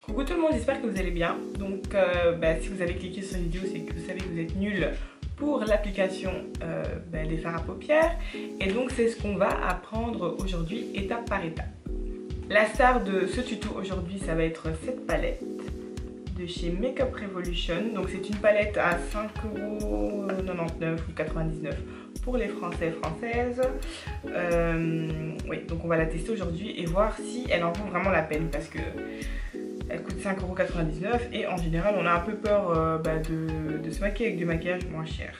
Coucou tout le monde, j'espère que vous allez bien. Donc si vous avez cliqué sur la vidéo, c'est que vous savez que vous êtes nul pour l'application des fards à paupières. Et donc c'est ce qu'on va apprendre aujourd'hui, étape par étape. La star de ce tuto aujourd'hui, ça va être cette palette de chez Makeup Revolution. Donc c'est une palette à 5,99€ ou 99€ pour les Français et Françaises. Oui, donc on va la tester aujourd'hui et voir si elle en vaut vraiment la peine, parce que elle coûte 5,99€ et en général on a un peu peur de se maquiller avec du maquillage moins cher.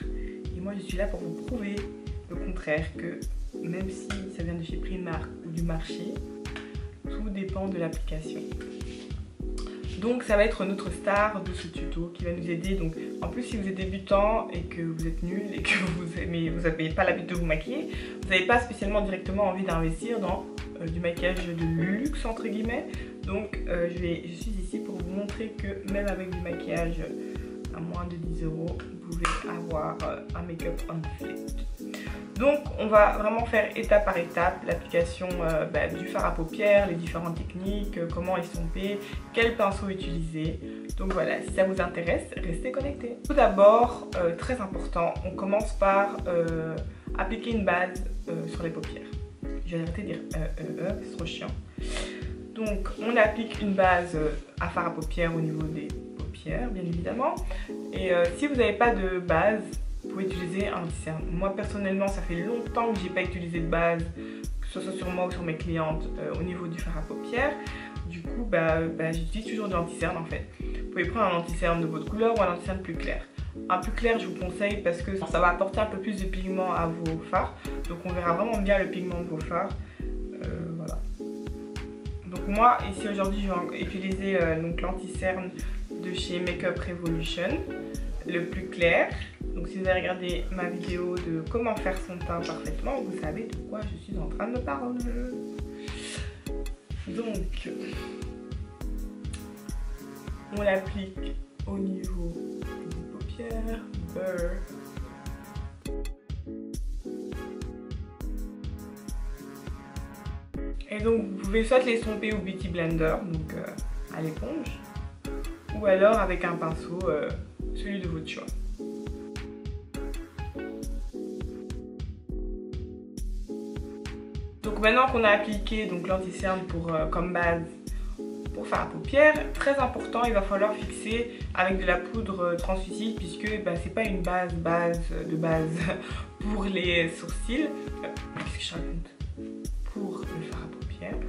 Et moi je suis là pour vous prouver le contraire, que même si ça vient de chez Primark ou du marché, tout dépend de l'application. Donc ça va être notre star de ce tuto qui va nous aider. Donc en plus, si vous êtes débutant et que vous êtes nul et que vous n'avez pas l'habitude de vous maquiller, vous n'avez pas spécialement directement envie d'investir dans du maquillage de luxe entre guillemets. Donc je suis ici pour vous montrer que même avec du maquillage à moins de 10€, vous pouvez avoir un make-up on fleek. Donc on va vraiment faire étape par étape l'application du fard à paupières, les différentes techniques, comment estomper, quel pinceau utiliser. Donc voilà, si ça vous intéresse, restez connectés. Tout d'abord, très important, on commence par appliquer une base sur les paupières. Je vais arrêter de dire c'est trop chiant. Donc on applique une base à fard à paupières au niveau des paupières, bien évidemment. Et si vous n'avez pas de base, vous pouvez utiliser un anti-cerne. Moi personnellement, ça fait longtemps que j'ai pas utilisé de base, que ce soit sur moi ou sur mes clientes, au niveau du fard à paupières. Du coup, j'utilise toujours de l'anti-cerne en fait. Vous pouvez prendre un anti-cerne de votre couleur ou un anti-cerne plus clair. Un plus clair, je vous conseille parce que ça va apporter un peu plus de pigment à vos fards. Donc on verra vraiment bien le pigment de vos fards. Voilà. Donc moi, ici aujourd'hui, je vais utiliser l'anti-cerne de chez Makeup Revolution, le plus clair. Donc si vous avez regardé ma vidéo de comment faire son teint parfaitement, vous savez de quoi je suis en train de parler. Donc on l'applique au niveau des paupières. Et donc vous pouvez soit l'estomper au Beauty Blender, donc à l'éponge, ou alors avec un pinceau, celui de votre choix. Donc maintenant qu'on a appliqué l'anti-cerne comme base pour faire la paupière, très important, il va falloir fixer avec de la poudre translucide, puisque c'est pas une base pour les sourcils. Qu'est-ce que je raconte? Pour le fard à paupières.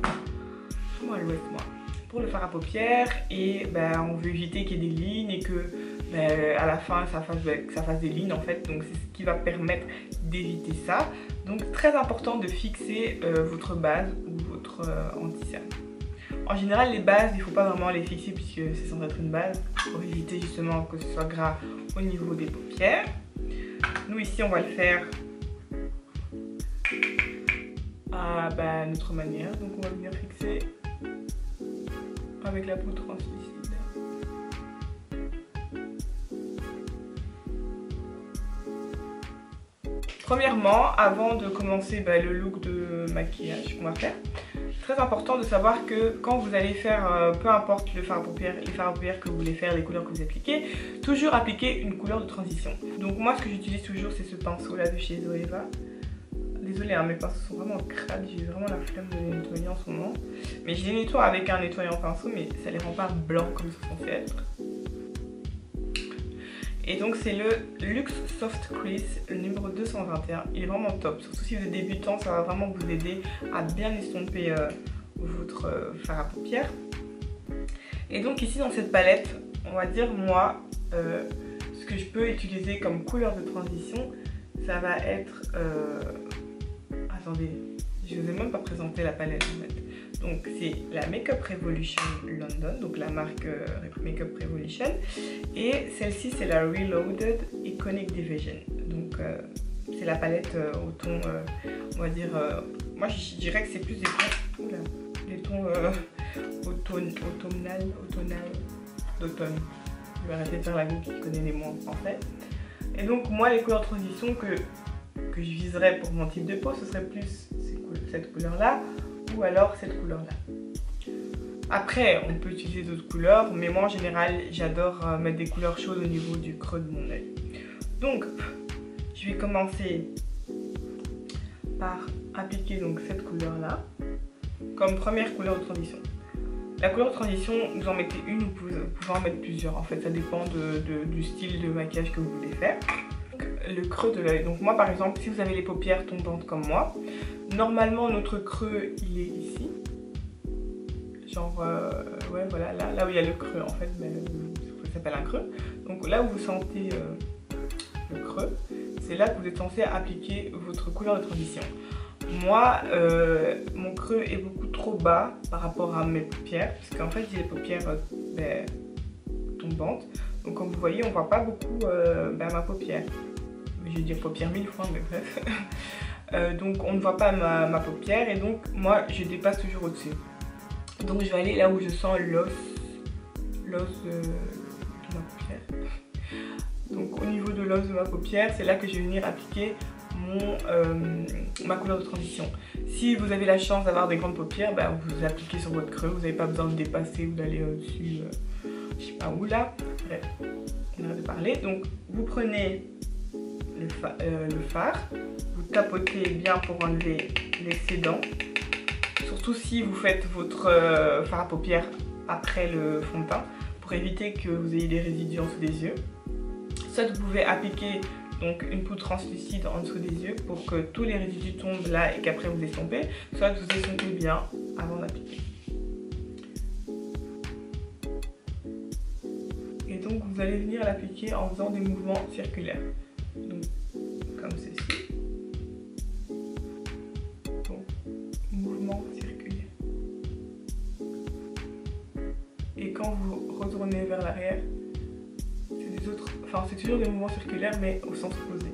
Moi l'ouest moi. Pour le fard à paupières, et on veut éviter qu'il y ait des lignes et que à la fin ça fasse des lignes en fait. Donc c'est ce qui va permettre d'éviter ça. Donc très important de fixer votre base ou votre anti-cerne. En général les bases, il ne faut pas vraiment les fixer puisque c'est censé être une base, pour éviter justement que ce soit gras au niveau des paupières. Nous ici on va le faire à notre manière. Donc on va venir fixer avec la poudre translucide. Premièrement, avant de commencer le look de maquillage qu'on va faire, très important de savoir que quand vous allez faire, peu importe les fards à paupières que vous voulez faire, les couleurs que vous appliquez, toujours appliquer une couleur de transition. Donc moi ce que j'utilise toujours, c'est ce pinceau là de chez Zoeva. Désolée hein, mes pinceaux sont vraiment crades, j'ai vraiment la flemme de les nettoyer en ce moment. Mais je les nettoie avec un nettoyant pinceau, mais ça les rend pas blancs comme c'est censé être. Et donc c'est le Luxe Soft Crease, le numéro 221. Il est vraiment top, surtout si vous êtes débutant, ça va vraiment vous aider à bien estomper votre fard à paupières. Et donc ici dans cette palette, on va dire moi, ce que je peux utiliser comme couleur de transition, ça va être... attendez, je ne vous ai même pas présenté la palette en fait. Donc c'est la Makeup Revolution London, donc la marque Makeup Revolution. Et celle-ci c'est la Reloaded Iconic Division. Donc c'est la palette au ton, on va dire, moi je dirais que c'est plus des tons d'automne. Je vais arrêter de faire la go qui connaît les mots en français. Et donc moi les couleurs de transition que je viserais pour mon type de peau, ce serait plus cette couleur là ou alors cette couleur là. Après, on peut utiliser d'autres couleurs, mais moi en général, j'adore mettre des couleurs chaudes au niveau du creux de mon œil. Donc, je vais commencer par appliquer donc cette couleur-là comme première couleur de transition. La couleur de transition, vous en mettez une ou vous pouvez en mettre plusieurs. En fait, ça dépend du style de maquillage que vous voulez faire. Le creux de l'œil. Donc moi, par exemple, si vous avez les paupières tombantes comme moi, normalement notre creux, il est ici. Genre, ouais, voilà, là où il y a le creux en fait, mais ça s'appelle un creux. Donc là où vous sentez le creux, c'est là que vous êtes censé appliquer votre couleur de transition. Moi, mon creux est beaucoup trop bas par rapport à mes paupières, parce qu'en fait j'ai les paupières tombantes. Donc comme vous voyez, on voit pas beaucoup ma paupière. Je vais dire paupière 1000 fois, mais bref. Donc on ne voit pas ma paupière, et donc moi je dépasse toujours au-dessus. Donc je vais aller là où je sens l'os de ma paupière. Donc au niveau de l'os de ma paupière, c'est là que je vais venir appliquer ma couleur de transition. Si vous avez la chance d'avoir des grandes paupières, vous appliquez sur votre creux, vous n'avez pas besoin de dépasser ou d'aller au-dessus, je sais pas où là. Bref, on arrête de parler. Donc vous prenez le fard, vous tapotez bien pour enlever l'excédent. Surtout si vous faites votre fard à paupières après le fond de teint, pour éviter que vous ayez des résidus en dessous des yeux. Soit vous pouvez appliquer donc une poudre translucide en dessous des yeux pour que tous les résidus tombent là et qu'après vous estompez, soit vous estompez bien avant d'appliquer. Et donc vous allez venir l'appliquer en faisant des mouvements circulaires. Donc comme ceci. Donc mouvement circulaire. Et quand vous retournez vers l'arrière, c'est toujours des mouvements circulaires mais au sens opposé.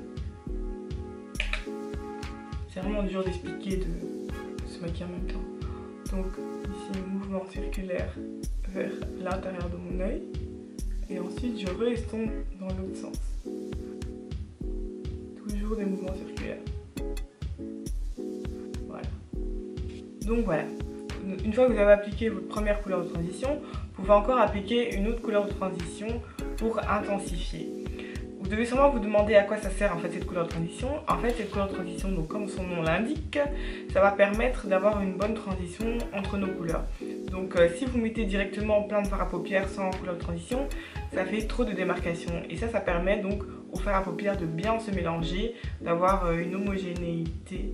C'est vraiment dur d'expliquer de se maquiller en même temps. Donc ici mouvement circulaire vers l'intérieur de mon œil, et ensuite je re-estompe dans l'autre sens. Toujours des mouvements circulaires. Voilà. Donc voilà. Une fois que vous avez appliqué votre première couleur de transition, vous pouvez encore appliquer une autre couleur de transition pour intensifier. Vous devez sûrement vous demander à quoi ça sert en fait cette couleur de transition. En fait, cette couleur de transition, donc comme son nom l'indique, ça va permettre d'avoir une bonne transition entre nos couleurs. Donc si vous mettez directement plein de fard à paupières sans couleur de transition, ça fait trop de démarcation. Et ça permet donc au fard à paupières de bien se mélanger, d'avoir une homogénéité.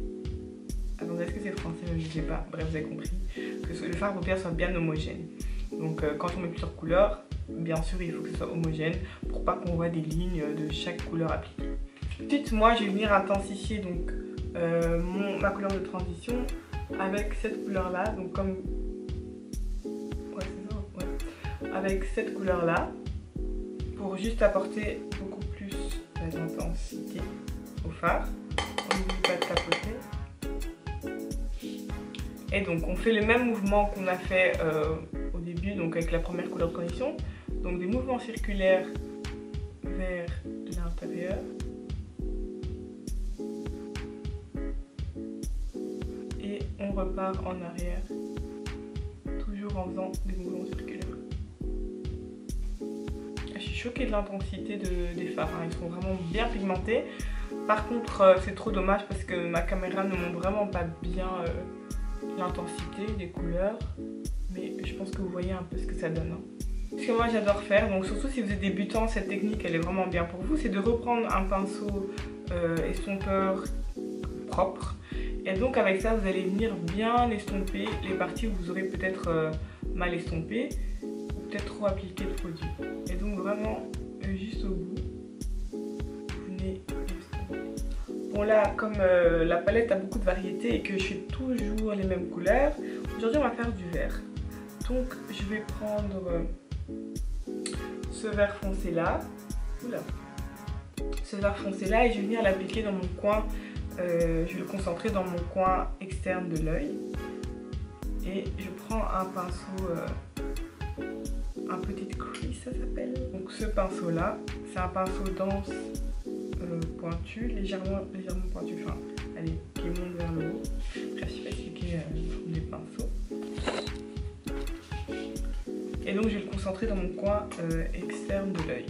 Attendez, est-ce que c'est français? Je ne sais pas. Bref, vous avez compris. Que le fard à paupières soit bien homogène. Donc quand on met plusieurs couleurs, bien sûr il faut que ce soit homogène pour pas qu'on voit des lignes de chaque couleur appliquée. Ensuite, moi je vais venir intensifier donc ma couleur de transition avec cette couleur là, donc comme avec cette couleur là, pour juste apporter beaucoup plus d'intensité au fard. On n'oublie pas de tapoter. Et donc on fait le même mouvement qu'on a fait au début, donc avec la première couleur de transition. Donc des mouvements circulaires vers l'intérieur. Et on repart en arrière, toujours en faisant des mouvements circulaires. Je suis choquée de l'intensité des fards, hein. Ils sont vraiment bien pigmentés. Par contre, c'est trop dommage parce que ma caméra ne montre vraiment pas bien l'intensité des couleurs. Mais je pense que vous voyez un peu ce que ça donne. Hein. Ce que moi j'adore faire, donc surtout si vous êtes débutant, cette technique elle est vraiment bien pour vous, c'est de reprendre un pinceau estompeur propre. Et donc avec ça, vous allez venir bien estomper les parties où vous aurez peut-être mal estompé, ou peut-être trop appliqué de produit. Et donc vraiment, juste au bout, vous venez estomper. Bon là, comme la palette a beaucoup de variétés et que je fais toujours les mêmes couleurs, aujourd'hui on va faire du vert. Donc je vais prendre ce vert foncé là, ce vert foncé là, et je vais venir l'appliquer dans mon coin. Je vais le concentrer dans mon coin externe de l'œil. Et je prends un pinceau, un petit crease ça s'appelle. Donc ce pinceau là, c'est un pinceau dense, pointu, légèrement pointu, enfin, allez, qui monte vers le haut. Après, je vais expliquer des pinceaux. Et donc je vais le concentrer dans mon coin externe de l'œil.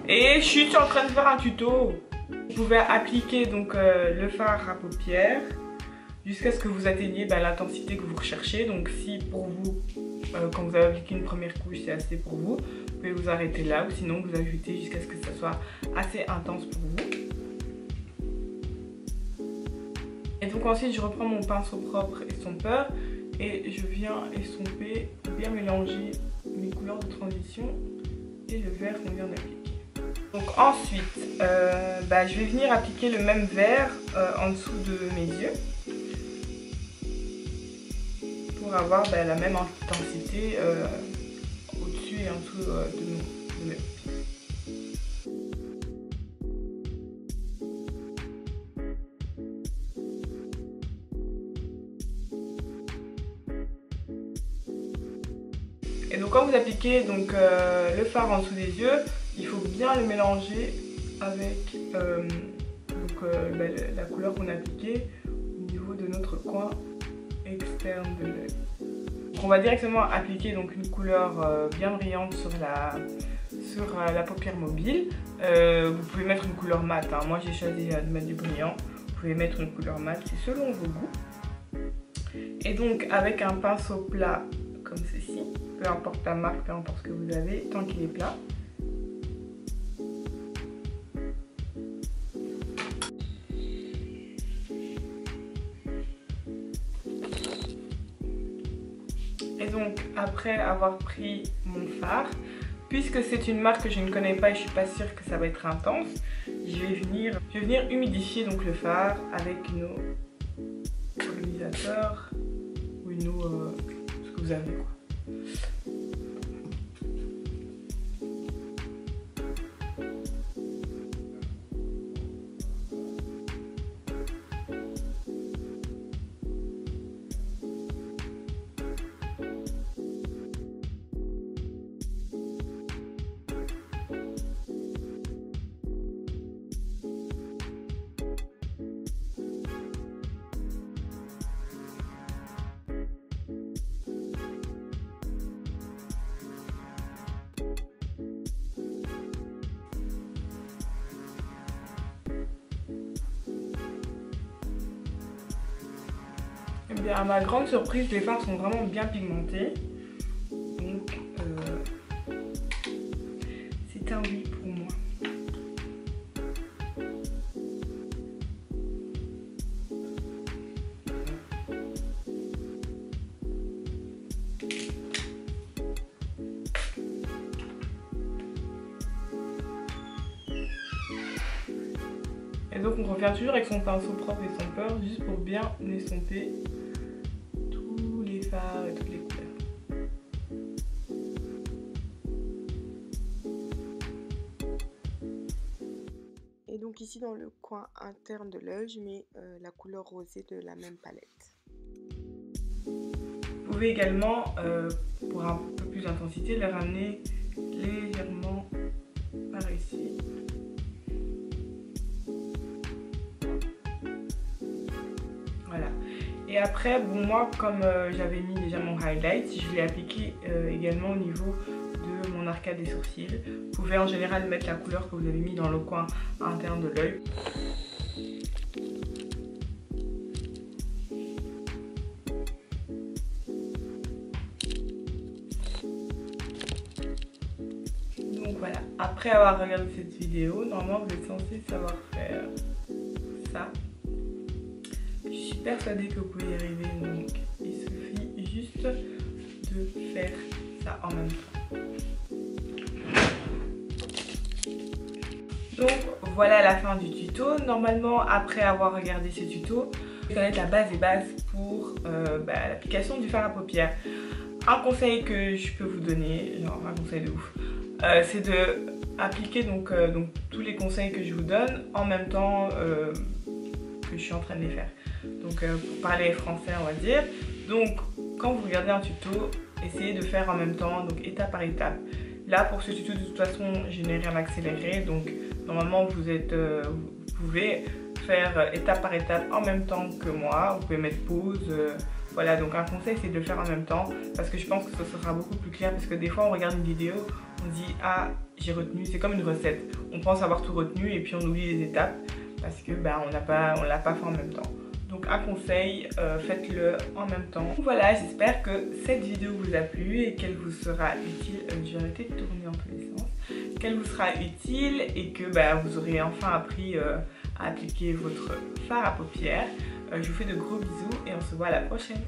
Et je suis en train de faire un tuto. Vous pouvez appliquer donc le fard à paupières jusqu'à ce que vous atteigniez l'intensité que vous recherchez. Donc si pour vous, quand vous avez appliqué une première couche, c'est assez pour vous, vous pouvez vous arrêter là, ou sinon vous ajoutez jusqu'à ce que ça soit assez intense pour vous. Et donc ensuite je reprends mon pinceau propre estompeur et je viens estomper, bien mélanger mes couleurs de transition et le vert qu'on vient d'appliquer. Donc ensuite, je vais venir appliquer le même vert en dessous de mes yeux pour avoir la même intensité au-dessus et en dessous de mes paupières. Et donc quand vous appliquez le fard en dessous des yeux, il faut bien le mélanger avec la couleur qu'on a appliquée au niveau de notre coin externe de l'œil. Donc on va directement appliquer une couleur bien brillante sur la paupière mobile. Vous pouvez mettre une couleur mate, hein. Moi j'ai choisi de mettre du brillant. Vous pouvez mettre une couleur mate, c'est selon vos goûts. Et donc avec un pinceau plat comme ceci, peu importe la marque, peu importe ce que vous avez, tant qu'il est plat. Et donc après avoir pris mon fard, puisque c'est une marque que je ne connais pas et je suis pas sûre que ça va être intense, je vais venir humidifier le fard avec nos pollinisateurs ou ce que vous avez quoi. Et bien à ma grande surprise, les fards sont vraiment bien pigmentés. Donc c'est un oui pour moi. Et donc on revient toujours avec son pinceau propre et son estompeur juste pour bien estomper tous les fards et toutes les couleurs. Et donc ici dans le coin interne de l'œil, je mets la couleur rosée de la même palette. Vous pouvez également, pour un peu plus d'intensité, les ramener légèrement par ici. Voilà. Et après, bon, moi, comme j'avais mis déjà mon highlight, je l'ai appliqué également au niveau de mon arcade des sourcils. Vous pouvez en général mettre la couleur que vous avez mis dans le coin interne de l'œil. Donc voilà, après avoir regardé cette vidéo, normalement vous êtes censé savoir faire ça. Je suis persuadée que vous pouvez y arriver, donc il suffit juste de faire ça en même temps. Donc voilà la fin du tuto. Normalement, après avoir regardé ce tuto, vous connaissez la base des bases pour l'application du fard à paupières. Un conseil que je peux vous donner, genre un conseil de ouf, c'est de appliquer donc tous les conseils que je vous donne en même temps que je suis en train de les faire. Donc pour parler français, on va dire. Donc quand vous regardez un tuto, essayez de faire en même temps, donc étape par étape. Là pour ce tuto, de toute façon, je n'ai rien accéléré, donc normalement vous pouvez faire étape par étape en même temps que moi. Vous pouvez mettre pause. Voilà, donc un conseil, c'est de le faire en même temps parce que je pense que ce sera beaucoup plus clair, parce que des fois on regarde une vidéo, on dit ah j'ai retenu, c'est comme une recette, on pense avoir tout retenu et puis on oublie les étapes parce que on l'a pas fait en même temps. Donc un conseil, faites-le en même temps. Voilà, j'espère que cette vidéo vous a plu et qu'elle vous sera utile. Je vais arrêter de tourner en tous les sens. Qu'elle vous sera utile et que vous aurez enfin appris à appliquer votre fard à paupières. Je vous fais de gros bisous et on se voit à la prochaine.